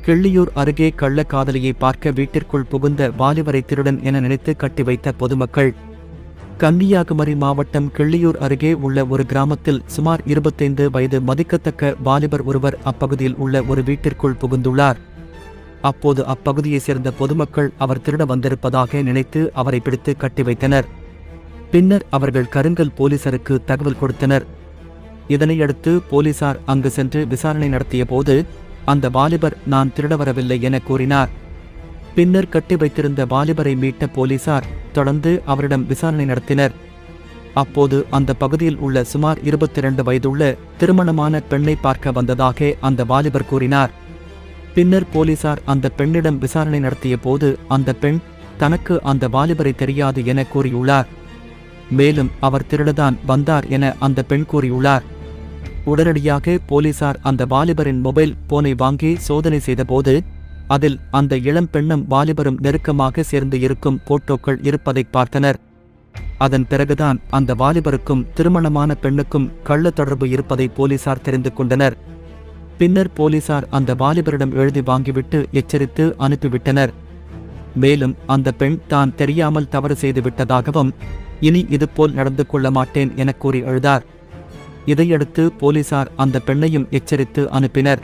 கிள்ளியூர் அருகே கள்ளக்காதலியை பார்க்க வீட்டிற்குள் புகுந்த வாலிபரை திருடன் என நினைத்து கட்டி வைத்த பொதுமக்கள். கன்னியாகுமரி மாவட்டம் கிள்ளியூர் அருகே உள்ள ஒரு கிராமத்தில் சுமார் 25 வயது மதிக்கத்தக்க வாலிபர் ஒருவர் அப்பகுதியில் உள்ள ஒரு வீட்டிற்குள் புகுந்துள்ளார். அப்போது அப்பகுதியைச் சேர்ந்த பொதுமக்கள் அவர் திருட வந்திருப்பதாக நினைத்து அவரை பிடித்து கட்டி வைத்தனர். பின்னர் அவர்கள் கருங்கல் போலீசாருக்கு தகவல் கொடுத்தனர். இதனையடுத்து போலீசார் அங்கு சென்று விசாரணை நடத்திய போது அந்த வாலிபர் நான் திருட வரவில்லை என கூறினார். பின்னர் கட்டி வைத்திருந்த வாலிபரை மீட்ட போலீசார் தொடர்ந்து அவரிடம் விசாரணை நடத்தினர். அப்போது அந்த பகுதியில் உள்ள சுமார் 22 வயதுள்ள திருமணமான பெண்ணை பார்க்க வந்ததாக அந்த வாலிபர் கூறினார். பின்னர் போலீசார் அந்த பெண்ணிடம் விசாரணை நடத்திய போது அந்த பெண் தனக்கு அந்த வாலிபரை தெரியாது என கூறியுள்ளார். மேலும் அவர் திருடதான் வந்தார் என அந்த பெண் கூறியுள்ளார். உடனடியாக போலீசார் அந்த வாலிபரின் மொபைல் போனை வாங்கி சோதனை செய்தபோது அதில் அந்த இளம் பெண்ணும் வாலிபரும் நெருக்கமாக சேர்ந்து இருக்கும் போட்டோக்கள் இருப்பதை பார்த்தனர். அதன் பிறகுதான் அந்த வாலிபருக்கும் திருமணமான பெண்ணுக்கும் கள்ள தொடர்பு இருப்பதை போலீசார் தெரிந்து கொண்டனர். பின்னர் போலீசார் அந்த வாலிபரிடம் எழுதி வாங்கிவிட்டு எச்சரித்து அனுப்பிவிட்டனர். மேலும் அந்த பெண் தான் தெரியாமல் தவறு செய்து விட்டதாகவும் இனி இதுபோல் நடந்து கொள்ள மாட்டேன் என கூறி எழுதார். இதையடுத்து போலீசார் அந்த பெண்ணையும் எச்சரித்து அனுப்பினர்.